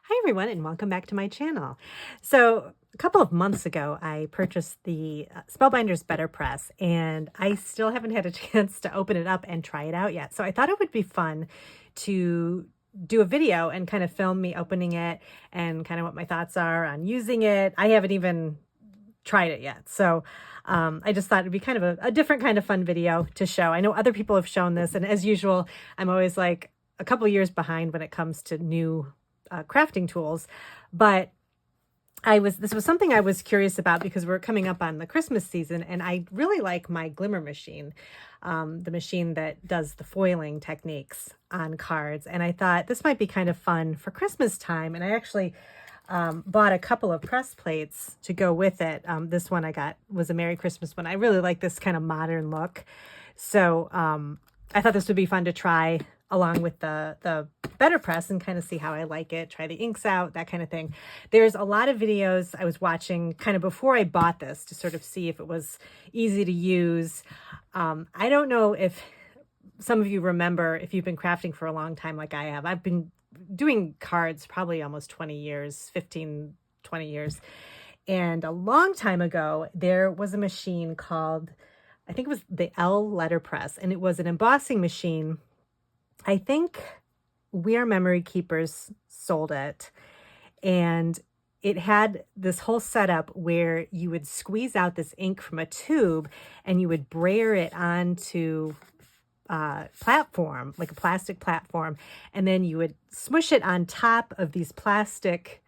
Hi everyone and welcome back to my channel. So a couple of months ago, I purchased the Spellbinders BetterPress and I still haven't had a chance to open it up and try it out yet. So I thought it would be fun to do a video and kind of film me opening it and kind of what my thoughts are on using it. I haven't even tried it yet. So I just thought it'd be kind of a different kind of fun video to show. I know other people have shown this, and as usual, I'm always like a couple years behind when it comes to new crafting tools, but this was something I was curious about because we're coming up on the Christmas season, and I really like my glimmer machine, the machine that does the foiling techniques on cards. And I thought this might be kind of fun for Christmas time. And I actually bought a couple of press plates to go with it. This one I got was a Merry Christmas one. I really like this kind of modern look. So I thought this would be fun to try along with the BetterPress and kind of see how I like it, try the inks out, that kind of thing. There's a lot of videos I was watching kind of before I bought this to sort of see if it was easy to use. I don't know if some of you remember, if you've been crafting for a long time like I have. I've been doing cards probably almost 20 years, 15, 20 years. And a long time ago, there was a machine called, I think it was the L Letterpress, and it was an embossing machine. I think We Are Memory Keepers sold it, and it had this whole setup where you would squeeze out this ink from a tube and you would brayer it onto platform, like a plastic platform, and then you would smush it on top of these plastic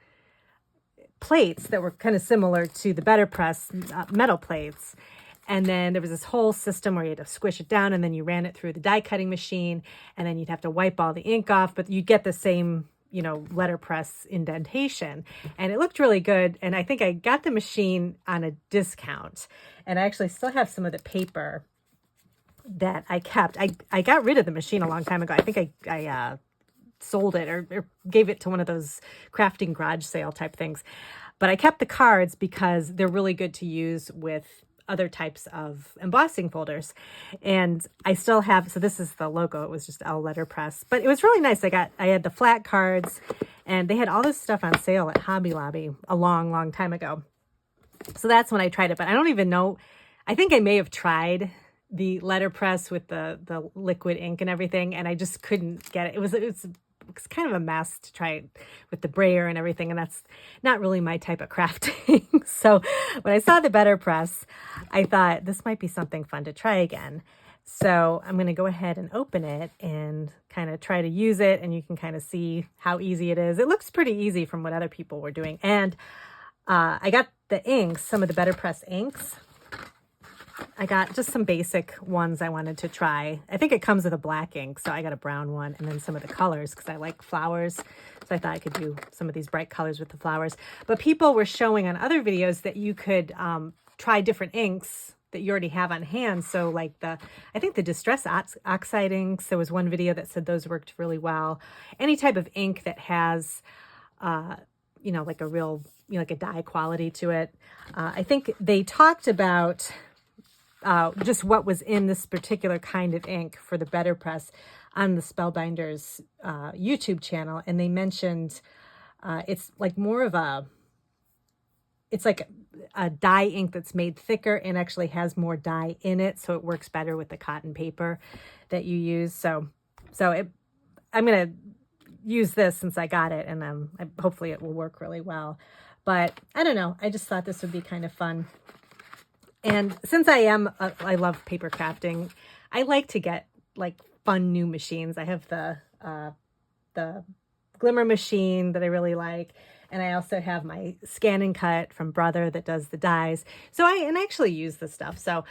plates that were kind of similar to the BetterPress metal plates. And then there was this whole system where you had to squish it down, and then you ran it through the die cutting machine, and then you'd have to wipe all the ink off, but you get the same, letterpress indentation. And it looked really good. And I think I got the machine on a discount, and I actually still have some of the paper that I kept. I got rid of the machine a long time ago. I think I sold it or gave it to one of those crafting garage sale type things. But I kept the cards because they're really good to use with other types of embossing folders. And I still have, so this is the logo. It was just L Letterpress, but it was really nice. I had the flat cards, and they had all this stuff on sale at Hobby Lobby a long, long time ago. So that's when I tried it, but I don't even know. I think I may have tried the letterpress with the liquid ink and everything, and I just couldn't get it. It was kind of a mess to try it with the brayer and everything, and that's not really my type of crafting. So when I saw the BetterPress, I thought this might be something fun to try again. So I'm going to go ahead and open it and kind of try to use it, and you can kind of see how easy it is. It looks pretty easy from what other people were doing. And I got the inks, some of the BetterPress inks. I got just some basic ones I wanted to try. I think it comes with a black ink, so I got a brown one, and then some of the colors because I like flowers. So I thought I could do some of these bright colors with the flowers. But people were showing on other videos that you could try different inks that you already have on hand. So like I think the Distress Oxide inks, there was one video that said those worked really well. Any type of ink that has, like a real, like a dye quality to it. I think they talked about just what was in this particular kind of ink for the BetterPress on the Spellbinders YouTube channel. And they mentioned it's like more of it's like a dye ink that's made thicker and actually has more dye in it. So it works better with the cotton paper that you use. So I'm going to use this since I got it, and hopefully it will work really well. But I don't know. I just thought this would be kind of fun. And since I love paper crafting, I like to get like fun new machines. I have the glimmer machine that I really like. And I also have my scan and cut from Brother that does the dies. So I actually use this stuff. So,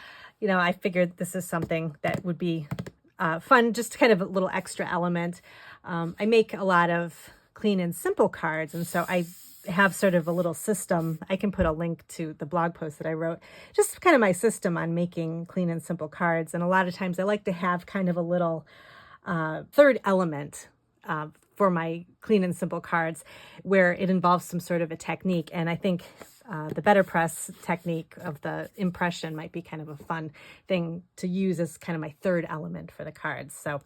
I figured this is something that would be fun, just kind of a little extra element. I make a lot of clean and simple cards. And so I have sort of a little system. I can put a link to the blog post that I wrote, just kind of my system on making clean and simple cards. And a lot of times I like to have kind of a little third element for my clean and simple cards where it involves some sort of a technique. And I think the BetterPress technique of the impression might be kind of a fun thing to use as kind of my third element for the cards. So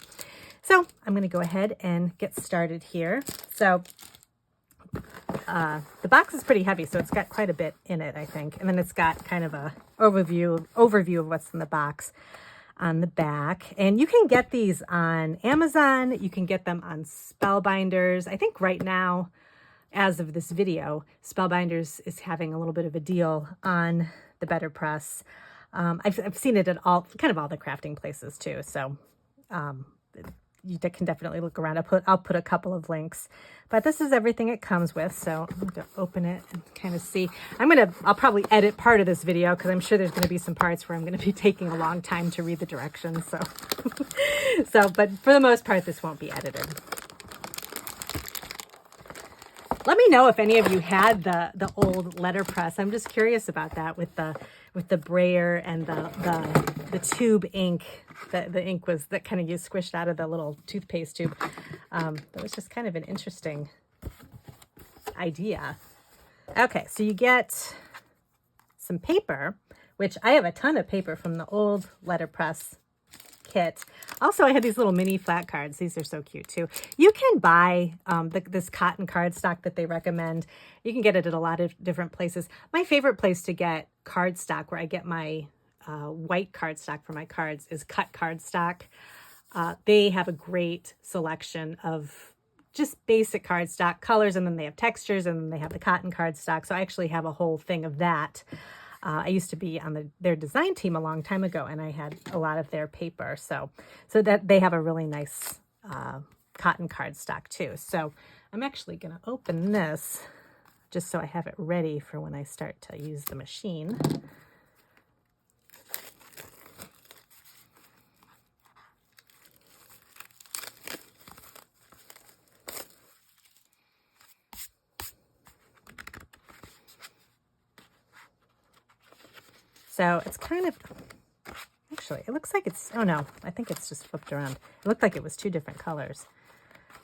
I'm going to go ahead and get started here. So The box is pretty heavy, so it's got quite a bit in it, I think. And then it's got kind of a overview of what's in the box on the back. And you can get these on Amazon. You can get them on Spellbinders. I think right now, as of this video, Spellbinders is having a little bit of a deal on the BetterPress. I've seen it at all the crafting places too. So you can definitely look around. I'll put a couple of links, but this is everything it comes with. So I'm going to open it and kind of see. I'll probably edit part of this video because I'm sure there's going to be some parts where I'm going to be taking a long time to read the directions. So, but for the most part, this won't be edited. Let me know if any of you had the old letterpress. I'm just curious about that with the brayer and the tube ink. The ink was that kind of you squished out of the little toothpaste tube. That was just kind of an interesting idea. Okay, so you get some paper, which I have a ton of paper from the old letterpress kit. Also, I had these little mini flat cards. These are so cute too. You can buy this cotton cardstock that they recommend. You can get it at a lot of different places. My favorite place to get cardstock, where I get my white cardstock for my cards, is Cut Cardstock. They have a great selection of just basic cardstock colors, and then they have textures, and then they have the cotton cardstock. So I actually have a whole thing of that. I used to be on their design team a long time ago, and I had a lot of their paper. So that they have a really nice cotton cardstock too. So I'm actually going to open this just so I have it ready for when I start to use the machine. So it's kind of, actually, it looks like it's, oh no, I think it's just flipped around. It looked like it was two different colors.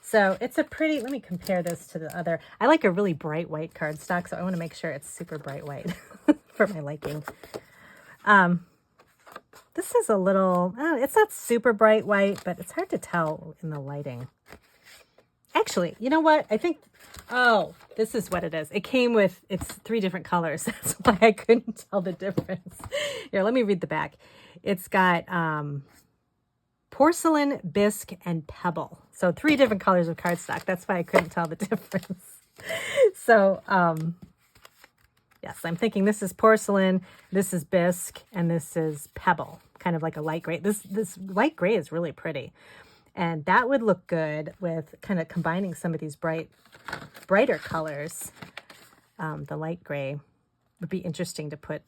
So it's a pretty, let me compare this to the other. I like a really bright white cardstock, so I want to make sure it's super bright white for my liking. This is a little, it's not super bright white, but it's hard to tell in the lighting. Actually, you know what? I think, oh, this is what it is. It came with, it's 3 different colors. That's why I couldn't tell the difference. Here, let me read the back. It's got porcelain, bisque, and pebble. So 3 different colors of cardstock. That's why I couldn't tell the difference. So, yes, I'm thinking this is porcelain, this is bisque, and this is pebble. Kind of like a light gray. This light gray is really pretty. And that would look good with kind of combining some of these brighter colors. The light gray would be interesting to put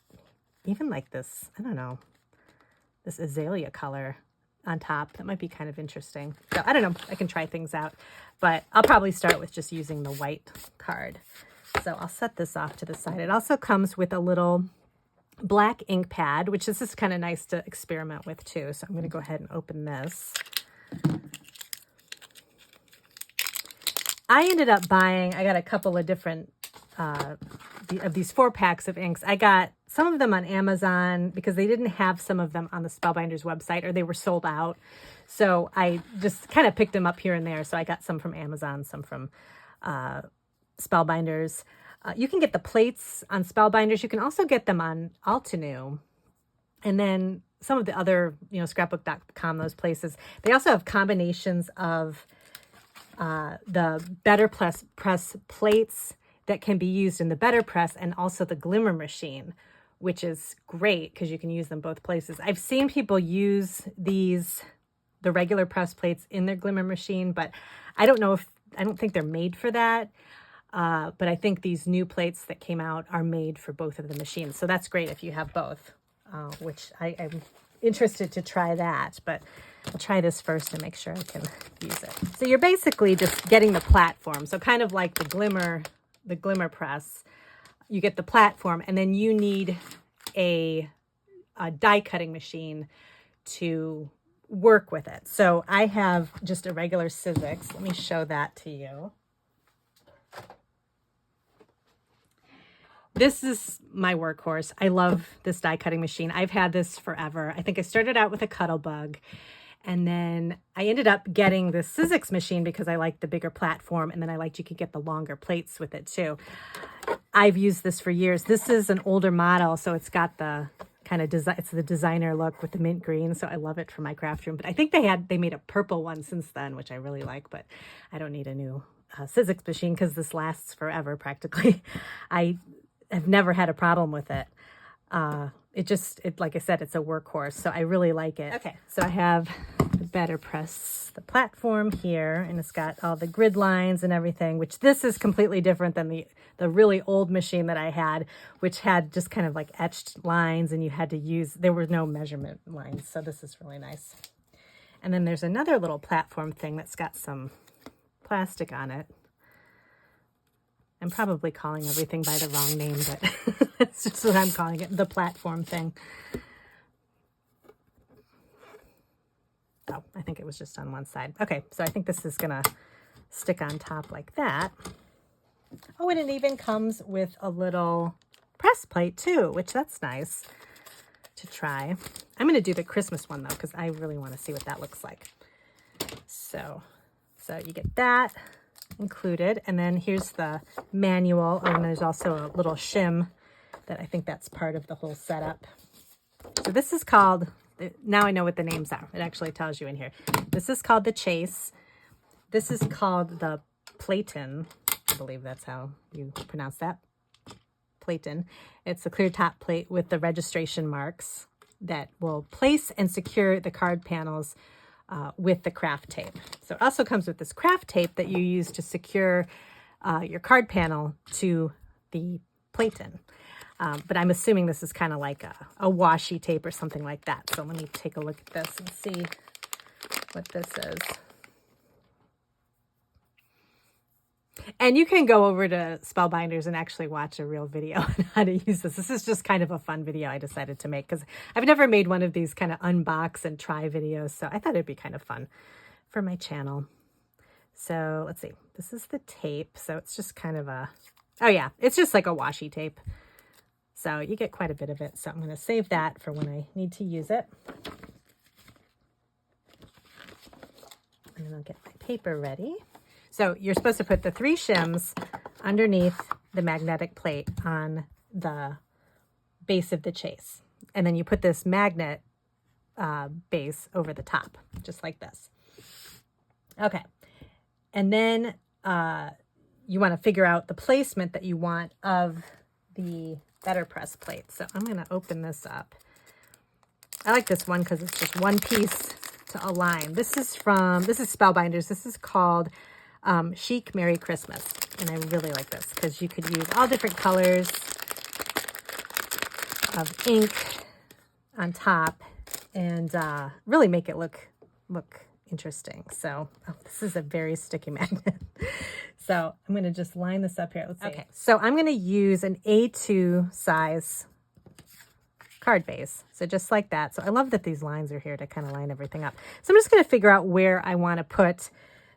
even like this, I don't know, this azalea color on top. That might be kind of interesting. So I don't know, I can try things out, but I'll probably start with just using the white card. So I'll set this off to the side. It also comes with a little black ink pad, which is just kind of nice to experiment with too. So I'm going to go ahead and open this. I ended up buying, I got a couple of different of these 4 packs of inks. I got some of them on Amazon because they didn't have some of them on the Spellbinders website, or they were sold out. So I just kind of picked them up here and there. So I got some from Amazon, some from Spellbinders. You can get the plates on Spellbinders. You can also get them on Altenew. And then some of the other, scrapbook.com, those places, they also have combinations of the BetterPress plates that can be used in the BetterPress and also the Glimmer machine, which is great because you can use them both places. I've seen people use the regular press plates in their Glimmer machine, but I don't think they're made for that. But I think these new plates that came out are made for both of the machines. So that's great if you have both, which I'm interested to try that, but I'll try this first to make sure I can use it. So you're basically just getting the platform. So kind of like the Glimmer press, you get the platform, and then you need a die cutting machine to work with it. So I have just a regular Sizzix. Let me show that to you. This is my workhorse. I love this die cutting machine. I've had this forever. I think I started out with a Cuttlebug, And then I ended up getting the Sizzix machine because I liked the bigger platform, and then I liked you could get the longer plates with it too. I've used this for years. This is an older model, so it's got the kind of design, it's the designer look with the mint green, so I love it for my craft room. But I think they made a purple one since then, which I really like, but I don't need a new Sizzix machine because this lasts forever practically. I have never had a problem with it. Like I said, it's a workhorse, so I really like it. Okay, so I have the BetterPress, the platform here, and it's got all the grid lines and everything, which this is completely different than the really old machine that I had, which had just kind of like etched lines, and you had to use, there were no measurement lines, so this is really nice. And then there's another little platform thing that's got some plastic on it. I'm probably calling everything by the wrong name, but that's just what I'm calling it, the platform thing. Oh, I think it was just on one side. Okay, so I think this is gonna stick on top like that. Oh, and it even comes with a little press plate too, which that's nice to try. I'm gonna do the Christmas one though, because I really want to see what that looks like. So you get that included, and then here's the manual. Oh, and there's also a little shim that I think that's part of the whole setup. So this is called, now I know what the names are. It actually tells you in here. This is called the Chase. This is called the Platen. I believe that's how you pronounce that. Platen. It's a clear top plate with the registration marks that will place and secure the card panels with the craft tape. So it also comes with this craft tape that you use to secure your card panel to the Platen. But I'm assuming this is kind of like a washi tape or something like that. So let me take a look at this and see what this is. And you can go over to Spellbinders and actually watch a real video on how to use this. This is just kind of a fun video I decided to make because I've never made one of these kind of unbox and try videos. So I thought it'd be kind of fun for my channel. So let's see. This is the tape. So it's just kind of oh yeah, it's just like a washi tape. So you get quite a bit of it. So I'm going to save that for when I need to use it. And then I'll get my paper ready. So you're supposed to put the 3 shims underneath the magnetic plate on the base of the Chase. And then you put this magnet base over the top, just like this. Okay. And then you want to figure out the placement that you want of the BetterPress plate. So I'm going to open this up. I like this one because it's just one piece to align. This is Spellbinders. This is called Chic Merry Christmas. And I really like this because you could use all different colors of ink on top and really make it look interesting. So this is a very sticky magnet. So I'm going to just line this up here. Let's see. Okay, so I'm going to use an A2 size card base. So just like that. So I love that these lines are here to kind of line everything up. So I'm just going to figure out where I want to put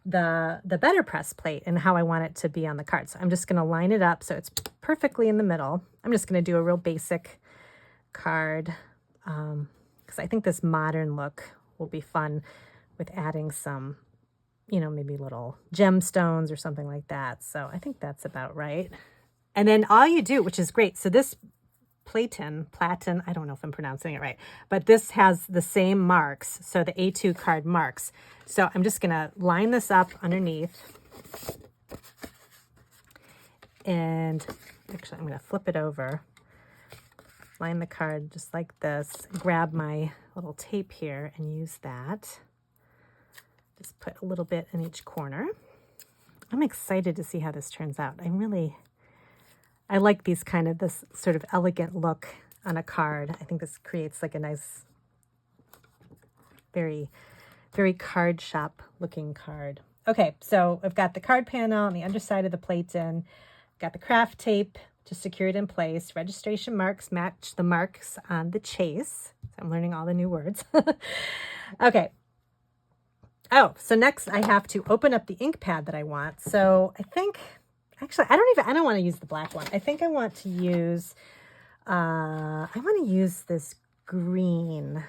the BetterPress plate and how I want it to be on the card. So I'm just going to line it up so it's perfectly in the middle. I'm just going to do a real basic card because I think this modern look will be fun with adding some, you know, maybe little gemstones or something like that. So I think that's about right. And then all you do, which is great. So this Platen, I don't know if I'm pronouncing it right, but this has the same marks. So the A2 card marks. So I'm just going to line this up underneath. And actually, I'm going to flip it over. Line the card just like this. Grab my little tape here and use that. Just put a little bit in each corner. I'm excited to see how this turns out. I like this sort of elegant look on a card. I think this creates like a nice, very, very card shop looking card. Okay, so I've got the card panel on the underside of the Platen. Got the craft tape to secure it in place. Registration marks match the marks on the Chase. So I'm learning all the new words. Okay. Oh, so next I have to open up the ink pad that I want. So I think, actually, I don't want to use the black one. I think I want to use, this green,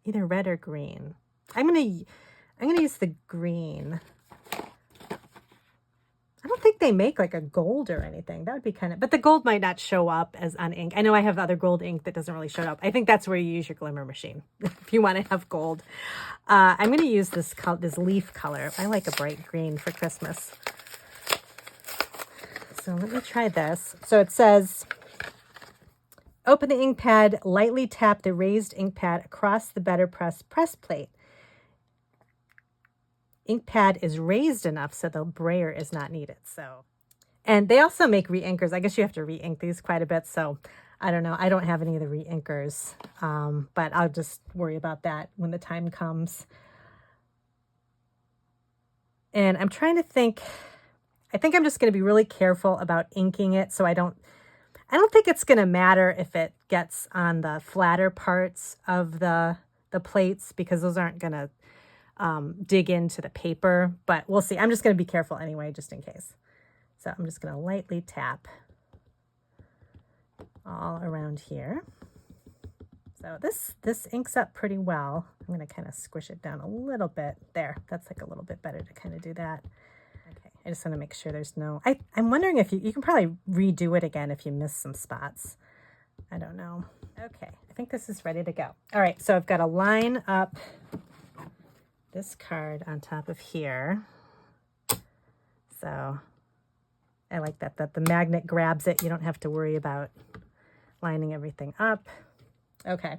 either red or green. I'm gonna use the green. I don't think they make like a gold or anything. That would be kind of, but the gold might not show up as on ink. I know I have other gold ink that doesn't really show up. I think that's where you use your glimmer machine if you want to have gold. I'm going to use this leaf color. I like a bright green for Christmas. So let me try this. So it says, open the ink pad, lightly tap the raised ink pad across the BetterPress press plate. Ink pad is raised enough so the brayer is not needed. So, and they also make re-inkers. I guess you have to re-ink these quite a bit. So I don't know. I don't have any of the re-inkers, but I'll just worry about that when the time comes. And I'm trying to think, I think I'm just going to be really careful about inking it. So I don't think it's going to matter if it gets on the flatter parts of the plates, because those aren't going to dig into the paper, but we'll see. I'm just going to be careful anyway, just in case. So I'm just going to lightly tap all around here. So this inks up pretty well. I'm going to kind of squish it down a little bit there. That's like a little bit better to kind of do that. Okay, I just want to make sure there's no, I'm wondering if you can probably redo it again if you miss some spots. I don't know. Okay, I think this is ready to go. All right, so I've got to line up this card on top of here. So I like that the magnet grabs it. You don't have to worry about lining everything up. Okay.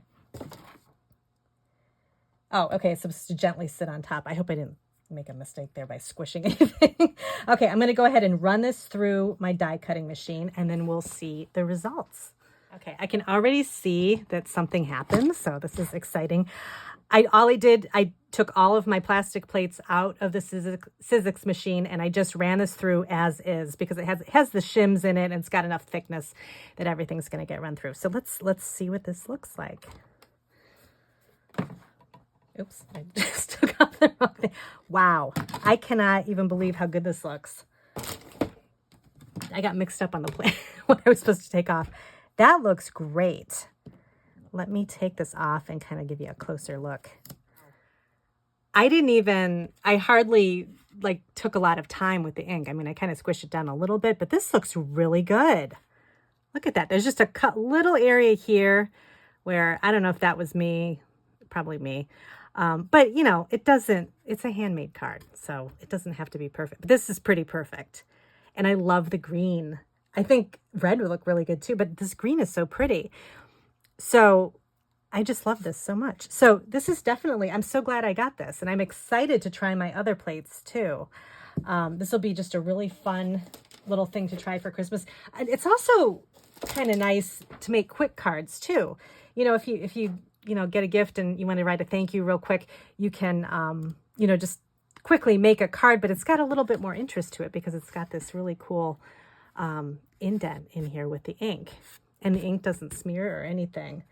Oh, okay, so it's to gently sit on top. I hope I didn't make a mistake there by squishing anything. Okay, I'm gonna go ahead and run this through my die cutting machine, and then we'll see the results. Okay, I can already see that something happened, so this is exciting. I took all of my plastic plates out of the Sizzix machine, and I just ran this through as is, because it has the shims in it, and it's got enough thickness that everything's going to get run through. So let's see what this looks like. Oops, I just took off the wrong thing. Wow, I cannot even believe how good this looks. I got mixed up on the plate what I was supposed to take off. That looks great. Let me take this off and kind of give you a closer look. I hardly took a lot of time with the ink. I mean, I kind of squished it down a little bit, but this looks really good. Look at that. There's just a little area here where I don't know if that was me, probably me. But you know, it's a handmade card, so it doesn't have to be perfect. But this is pretty perfect. And I love the green. I think red would look really good too, but this green is so pretty. So I just love this so much. So this is definitely, I'm so glad I got this, and I'm excited to try my other plates too. This will be just a really fun little thing to try for Christmas. It's also kind of nice to make quick cards too. You know, if you get a gift and you want to write a thank you real quick, you can, just quickly make a card, but it's got a little bit more interest to it because it's got this really cool indent in here with the ink. And the ink doesn't smear or anything.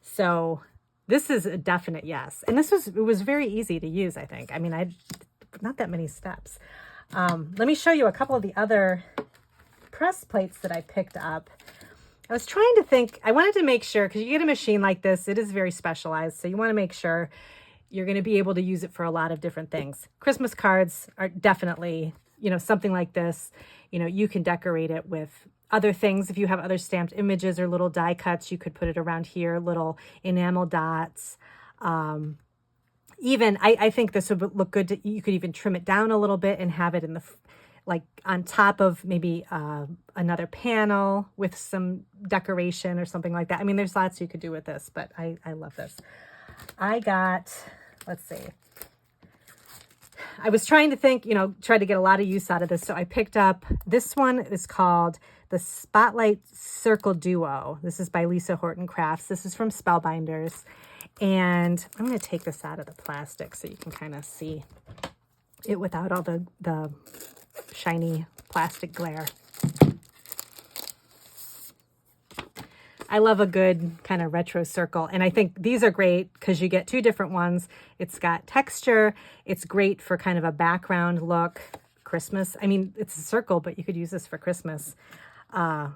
So this is a definite yes. And it was very easy to use, I think. I mean, not that many steps. Let me show you a couple of the other press plates that I picked up. I was trying to think, I wanted to make sure, because you get a machine like this, it is very specialized. So you want to make sure you're going to be able to use it for a lot of different things. Christmas cards are definitely, something like this. You can decorate it with other things. If you have other stamped images or little die cuts, you could put it around here, little enamel dots. Even, I think this would look good. You could even trim it down a little bit and have it in on top of maybe another panel with some decoration or something like that. I mean, there's lots you could do with this, but I love this. I got, let's see. I was trying to think, try to get a lot of use out of this. So I picked up, this one is called the Spotlight Circle Duo. This is by Lisa Horton Crafts. This is from Spellbinders. And I'm going to take this out of the plastic so you can kind of see it without all the shiny plastic glare. I love a good kind of retro circle. And I think these are great because you get two different ones. It's got texture. It's great for kind of a background look. Christmas. I mean, it's a circle, but you could use this for Christmas. I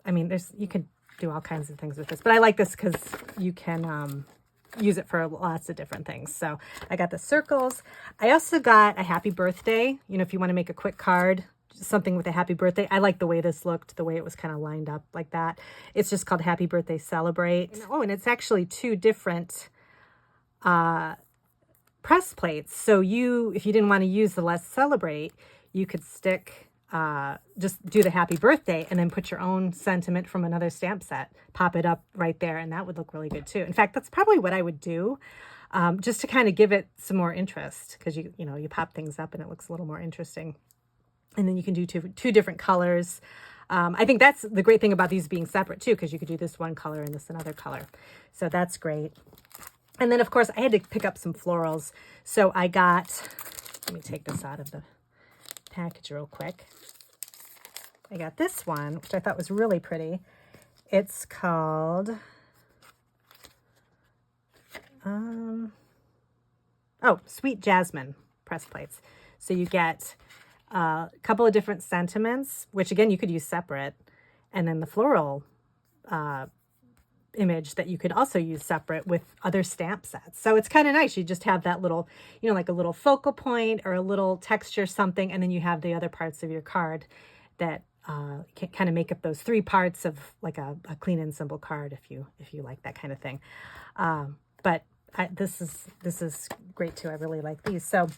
mean, you can do all kinds of things with this. But I like this because you can use it for lots of different things. So I got the circles. I also got a happy birthday. You know, if you want to make a quick card, something with a happy birthday. I like the way this looked, the way it was kind of lined up like that. It's just called Happy Birthday Celebrate. Oh, and it's actually 2 different press plates. So if you didn't want to use the Let's Celebrate, you could stick, just do the happy birthday and then put your own sentiment from another stamp set, pop it up right there. And that would look really good too. In fact, that's probably what I would do, just to kind of give it some more interest, because you pop things up and it looks a little more interesting. And then you can do two different colors. I think that's the great thing about these being separate too, because you could do this one color and this another color. So that's great. And then of course I had to pick up some florals. So I got, let me take this out of the package real quick. I got this one, which I thought was really pretty. It's called, Sweet Jasmine press plates. So you get a couple of different sentiments, which again, you could use separate, and then the floral image that you could also use separate with other stamp sets. So it's kind of nice. You just have that little, like a little focal point or a little texture something, and then you have the other parts of your card that can kind of make up those 3 parts of like a clean and simple card if you like that kind of thing. But this is great too. I really like these. So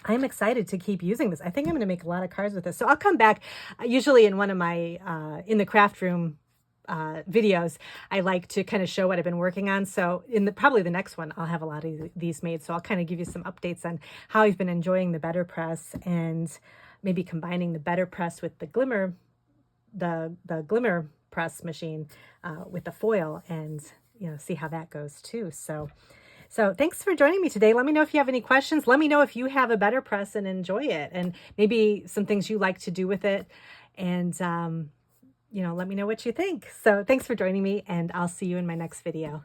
I'm excited to keep using this. I think I'm going to make a lot of cards with this. So I'll come back usually in one of my in the craft room videos. I like to kind of show what I've been working on. So in probably the next one, I'll have a lot of these made. So I'll kind of give you some updates on how I've been enjoying the BetterPress, and maybe combining the BetterPress with the Glimmer, the Glimmer press machine with the foil, and see how that goes too. So thanks for joining me today. Let me know if you have any questions. Let me know if you have a BetterPress and enjoy it, and maybe some things you like to do with it. And, let me know what you think. So thanks for joining me, and I'll see you in my next video.